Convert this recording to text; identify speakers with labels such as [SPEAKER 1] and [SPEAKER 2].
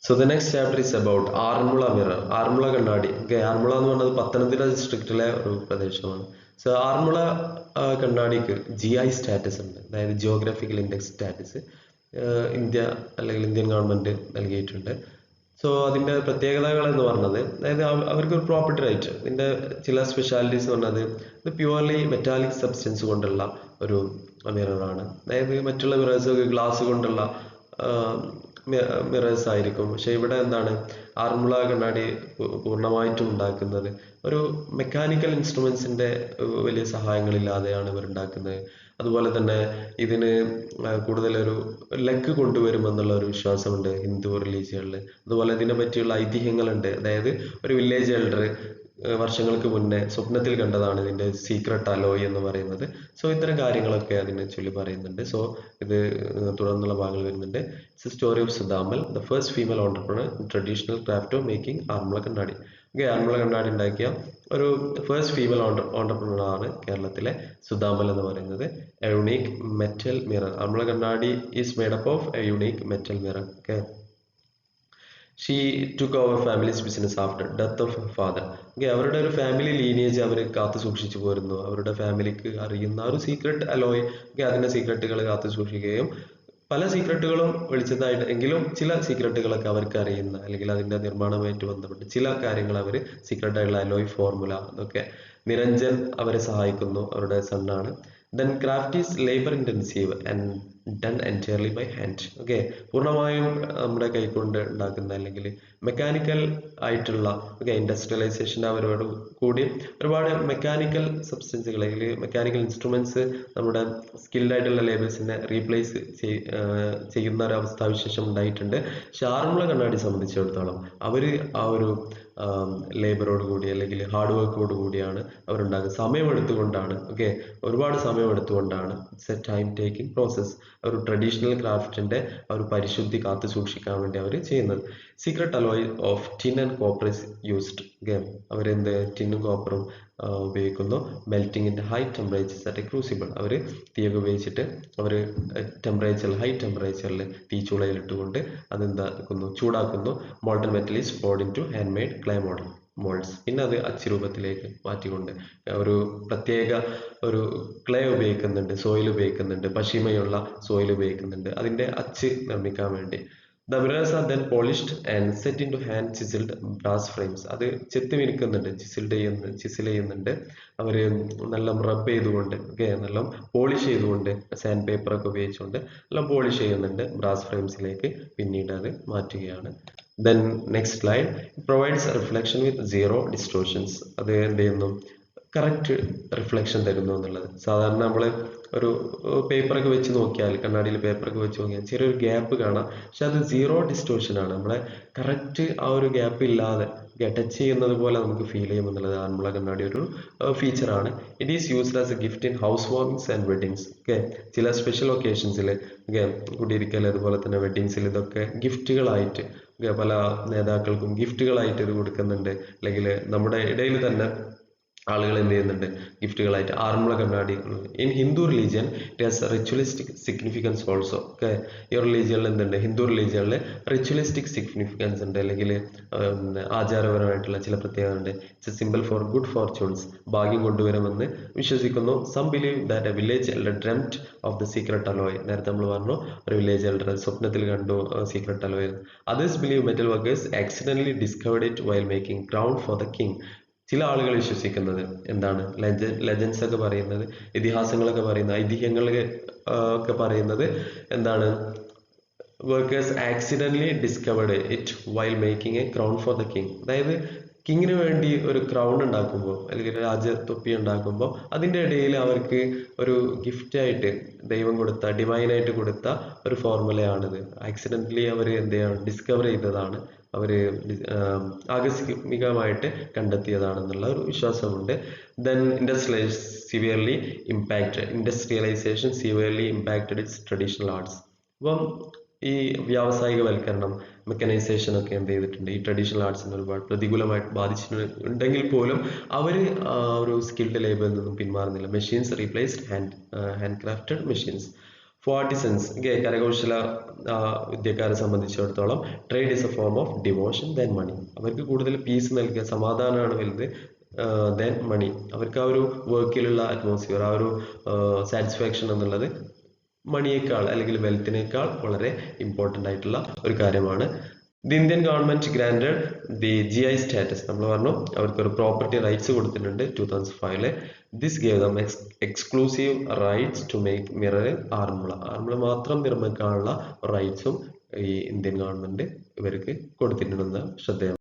[SPEAKER 1] So the next chapter is about Armula mirror. Armula Kannadi. Okay, Armula എന്ന് പറഞ്ഞത് പത്തനംതിട്ട ഡിസ്ട്രിക്റ്റിലെ ഒരു പ്രദേശമാണ്. സോ ആറന്മുള കണ്ണാടിക്ക് GI സ്റ്റാറ്റസ് ഉണ്ട്, അതായത് ജിയോഗ്രാഫിക്കൽ ഇൻഡെക്സ് സ്റ്റാറ്റസ് ഇന്ത്യ അല്ലെങ്കിൽ ഇന്ത്യൻ ഗവൺമെന്റ് നൽകിയിട്ടുണ്ട്. സോ അതിന്റെ പ്രത്യേകതകൾ എന്ന് പറഞ്ഞത്, അതായത് അവർക്ക് ഒരു പ്രോപ്പർട്ടി റൈറ്റ്, ഇതിന്റെ ചില സ്പെഷ്യാലിറ്റീസ് പറഞ്ഞത് ഇത് പ്യുവർലി മെറ്റാലിക് സബ്സ്റ്റൻസ് കൊണ്ടുള്ള ഒരു മിററാണ്. അതായത് മറ്റുള്ള മിറേഴ്സ് ഗ്ലാസ് കൊണ്ടുള്ള മിറേഴ്സ് ആയിരിക്കും. പക്ഷെ ഇവിടെ എന്താണ്, ആറന്മുള കണ്ണാടി പൂർണ്ണമായിട്ടും ഉണ്ടാക്കുന്നത് ഒരു മെക്കാനിക്കൽ ഇൻസ്ട്രുമെന്റ്സിന്റെ വലിയ സഹായങ്ങളില്ലാതെയാണ് ഇവർ ഉണ്ടാക്കുന്നത്. അതുപോലെ തന്നെ ഇതിന് കൂടുതലൊരു ലക്ക് കൊണ്ടുവരുമെന്നുള്ള ഒരു വിശ്വാസമുണ്ട് ഹിന്ദു റിലീജിയനിൽ. അതുപോലെ ഇതിനെ പറ്റിയുള്ള ഐതിഹ്യങ്ങളുണ്ട്. അതായത് ഒരു വില്ലേജ് എൽഡർ വർഷങ്ങൾക്ക് മുന്നേ സ്വപ്നത്തിൽ കണ്ടതാണ് ഇതിന്റെ സീക്രട്ട് അലോയ് എന്ന് പറയുന്നത്. സോ ഇത്തരം കാര്യങ്ങളൊക്കെ അതിനെ ചൊല്ലി പറയുന്നുണ്ട്. സോ ഇത് തുടർന്നുള്ള ഭാഗങ്ങൾ വരുന്നുണ്ട്. It's a story of Sudamal, the first female entrepreneur in traditional craft of making Aranmula Kannadi. Okay, Aranmula കണ്ണാടി ഉണ്ടാക്കിയ ഒരു ഫസ്റ്റ് ഫീമെയിൽ ഓണ്ടർപ്രണർ ആണ് കേരളത്തിലെ സുദാമൽ എന്ന് പറയുന്നത്. A unique metal mirror. Aranmula Kannadi is made up of a unique metal mirror. Okay, she took over families business after death of father. Okay, അവരുടെ ഒരു family lineage അവർ കാത്തു സൂക്ഷിച്ചു പോരുന്നു. അവരുടെ ഫാമിലിക്ക് അറിയുന്ന ഒരു സീക്രട്ട് അലോയ്, ഓക്കെ, അതിന്റെ സീക്രട്ടുകൾ കാത്തു സൂക്ഷിക്കുകയും പല സീക്രട്ടുകളും വെളിച്ചത്തായിട്ട് എങ്കിലും ചില സീക്രട്ടുകളൊക്കെ അവർക്ക് അറിയുന്ന അല്ലെങ്കിൽ അതിന്റെ നിർമ്മാണവുമായിട്ട് ബന്ധപ്പെട്ട് ചില കാര്യങ്ങൾ അവർ സീക്രട്ട് ആയിട്ടുള്ള അലോയ് ഫോർമുല അതൊക്കെ നിരഞ്ജൻ അവരെ സഹായിക്കുന്നു, അവരുടെ സണ്ണാണ്. Then craft is labour intensive and done entirely by hand. Okay, പൂർണ്ണമായും നമ്മുടെ കൈകൊണ്ട് ഉണ്ടാക്കുന്ന അല്ലെങ്കിൽ മെക്കാനിക്കൽ ആയിട്ടുള്ള ഇൻഡസ്ട്രിയലൈസേഷൻ അവരോട് കൂടി ഒരുപാട് മെക്കാനിക്കൽ സബ്സ്റ്റൻസുകൾ അല്ലെങ്കിൽ മെക്കാനിക്കൽ ഇൻസ്ട്രുമെന്റ്സ് നമ്മുടെ സ്കിൽഡ് ആയിട്ടുള്ള ലേബേഴ്സിനെ റീപ്ലേസ് ചെയ്യുന്ന ഒരു അവസ്ഥാവിശേഷം ഉണ്ടായിട്ടുണ്ട്. പക്ഷെ ആറന്മുള കണ്ണാടി സംബന്ധിച്ചിടത്തോളം അവർ ആ ഒരു ലേബറോട് കൂടി അല്ലെങ്കിൽ ഹാർഡ് വർക്കോട് കൂടിയാണ് അവരുണ്ടാക്കുന്നത്. സമയമെടുത്തുകൊണ്ടാണ്, ഓക്കെ, ഒരുപാട് സമയമെടുത്തുകൊണ്ടാണ്. It's a time taking process. ഒരു ട്രഡീഷണൽ ക്രാഫ്റ്റിന്റെ ഒരു പരിശുദ്ധി കാത്തു സൂക്ഷിക്കാൻ വേണ്ടി അവർ ചെയ്യുന്നത്. Secret alloy of tin and copper is used. Okay, അവരെന്ത് ടിന്നും കോപ്പറും ഉപയോഗിക്കുന്നു. Melting in high temperatures at a crucible. അവർ തീയൊക്കെ ഉപയോഗിച്ചിട്ട് അവർ ടെമ്പറേച്ചറിൽ ഹൈ ടെമ്പറേച്ചറിൽ തീച്ചുളയിലിട്ടുകൊണ്ട് അതെന്താക്കുന്നു, ചൂടാക്കുന്നു. Molten metal is poured into handmade clay moulds. പിന്നെ അത് അച്ചുരൂപത്തിലേക്ക് മാറ്റിക്കൊണ്ട് ഒരു പ്രത്യേക ഒരു ക്ലേ ഉപയോഗിക്കുന്നുണ്ട്, സോയിൽ ഉപയോഗിക്കുന്നുണ്ട്, പശിമയുള്ള സോയിൽ ഉപയോഗിക്കുന്നുണ്ട് അതിന്റെ അച്ച് നിർമ്മിക്കാൻ വേണ്ടി. The mirrors are then polished and set into hand chiseled brass frames. അത് ചെത്തി മിനുക്കുന്നുണ്ട്, ചിസിൽ ചെയ്യുന്നുണ്ട് അവര്, നല്ല റബ്ബ് ചെയ്തുകൊണ്ട്, ഓക്കെ, നല്ല പോളിഷ് ചെയ്തുകൊണ്ട് സാൻഡ് പേപ്പർ ഒക്കെ ഉപയോഗിച്ചുകൊണ്ട് നല്ല പോളിഷ് ചെയ്യുന്നുണ്ട് ബ്രാസ് ഫ്രെയിംസിലേക്ക്. പിന്നീട് അത് മാറ്റുകയാണ്. Then next slide, it provides a reflection with zero distortions. അത് എന്ത് ചെയ്യുന്നു, കറക്റ്റ് റിഫ്ലക്ഷൻ തരുന്നു എന്നുള്ളത്. സാധാരണ നമ്മൾ ഒരു പേപ്പറൊക്കെ വെച്ച് നോക്കിയാൽ, കണ്ണാടിയിൽ പേപ്പറൊക്കെ വെച്ച് നോക്കിയാൽ ചെറിയൊരു ഗ്യാപ്പ് കാണാം. പക്ഷെ അത് സീറോ ഡിസ്റ്റോർഷൻ ആണ്. നമ്മളെ കറക്റ്റ് ആ ഒരു ഗ്യാപ്പ് ഇല്ലാതെ ടച്ച് ചെയ്യുന്നത് പോലെ നമുക്ക് ഫീൽ ചെയ്യും എന്നുള്ളത് ആറന്മുള കണ്ണാടി ഒരു ഫീച്ചറാണ്. It is used as a gift in house warmings and weddings. Okay, ചില സ്പെഷ്യൽ ഒക്കേഷൻസിൽ, ഓക്കെ, കുടിയിരിക്കൽ അതുപോലെ തന്നെ വെഡിങ്സിൽ ഇതൊക്കെ ഗിഫ്റ്റുകളായിട്ട് പല നേതാക്കൾക്കും ഗിഫ്റ്റുകളായിട്ട് ഇത് കൊടുക്കുന്നുണ്ട്. അല്ലെങ്കിൽ നമ്മുടെ ഇടയിൽ തന്നെ ആളുകൾ എന്ത് ചെയ്യുന്നുണ്ട്, ഗിഫ്റ്റുകളായിട്ട് ആറന്മുള കണ്ണാടി. In Hindu religion it has ritualistic significance also. Okay, ഈ റിലീജിയനിൽ എന്തുണ്ട്, ഹിന്ദു റിലീജിയനിൽ റിച്വലിസ്റ്റിക് സിഗ്നിഫിക്കൻസ് ഉണ്ട്, അല്ലെങ്കിൽ ആചാരപരമായിട്ടുള്ള ചില പ്രത്യേകത ഉണ്ട്. It's a symbol for good fortunes, ഭാഗ്യം കൊണ്ടുവരുമെന്ന് വിശ്വസിക്കുന്നു. Some believe that a village elder dreamt of the secret alloy. നേരത്തെ നമ്മൾ പറഞ്ഞു ഒരു വില്ലേജ് എൽഡർ സ്വപ്നത്തിൽ കണ്ടു secret alloy. Others believe metal workers accidentally discovered it while making crown for the king. ചില ആളുകൾ വിശ്വസിക്കുന്നത് എന്താണ്, ലെജൻസ് ഒക്കെ പറയുന്നത്, ഇതിഹാസങ്ങളൊക്കെ പറയുന്നത്, ഐതിഹ്യങ്ങൾ ഒക്കെ പറയുന്നത് എന്താണ്, workers accidentally discovered it while making A crown for the king. അതായത് കിങ്ങിന് വേണ്ടി ഒരു ക്രൗൺ ഉണ്ടാക്കുമ്പോൾ അല്ലെങ്കിൽ രാജതൊപ്പി ഉണ്ടാക്കുമ്പോൾ അതിന്റെ ഇടയിൽ അവർക്ക് ഒരു ഗിഫ്റ്റ് ആയിട്ട് ദൈവം കൊടുത്ത, ഡിവൈനായിട്ട് കൊടുത്ത ഒരു ഫോർമുലയാണിത്. ആക്സിഡന്റലി അവർ എന്ത് ചെയ്യാണ്, ഡിസ്കവർ ചെയ്തതാണ്, അവര് ആകസ്മികമായിട്ട് കണ്ടെത്തിയതാണെന്നുള്ള ഒരു വിശ്വാസമുണ്ട്. Then industrialisation severely impacted its traditional arts. അപ്പം ഈ വ്യാവസായികവൽക്കരണം, മെക്കനൈസേഷൻ ഒക്കെ എന്ത് ചെയ്തിട്ടുണ്ട്, ഈ ട്രഡീഷണൽ ആർട്സിനെ ഒരുപാട് പ്രതികൂലമായിട്ട് ബാധിച്ചിട്ടുണ്ടെങ്കിൽ പോലും അവർ ഒരു സ്കിൽഡ് ലേബറിൽ നിന്നും പിന്മാറുന്നില്ല. Machines replaced hand crafted machines. For artisans കരകൗശല വിദ്യക്കാരെ സംബന്ധിച്ചിടത്തോളം trade is a form of devotion then money. അവർക്ക് കൂടുതൽ പീസ് നൽകുക, സമാധാനമാണ് വലുത് ദെൻ മണി. അവർക്ക് ആ ഒരു വർക്കിലുള്ള അറ്റ്മോസ്ഫിയർ, ആ ഒരു സാറ്റിസ്ഫാക്ഷൻ എന്നുള്ളത് മണിയേക്കാൾ അല്ലെങ്കിൽ വെൽത്തിനേക്കാൾ വളരെ ഇമ്പോർട്ടൻ്റ് ആയിട്ടുള്ള ഒരു കാര്യമാണ്. The Indian government granted the GI status. നമ്മൾ പറഞ്ഞു അവർക്ക് ഒരു പ്രോപ്പർട്ടി റൈറ്റ്സ് കൊടുത്തിട്ടുണ്ട് 2005. This gave them exclusive rights to make mirror Aranmula. Aranmula മാത്രം നിർമ്മിക്കാനുള്ള റൈറ്റ്സും ഈ ഇന്ത്യൻ ഗവൺമെന്റ് ഇവർക്ക് കൊടുത്തിട്ടുണ്ടെന്ന് ശ്രദ്ധേയം.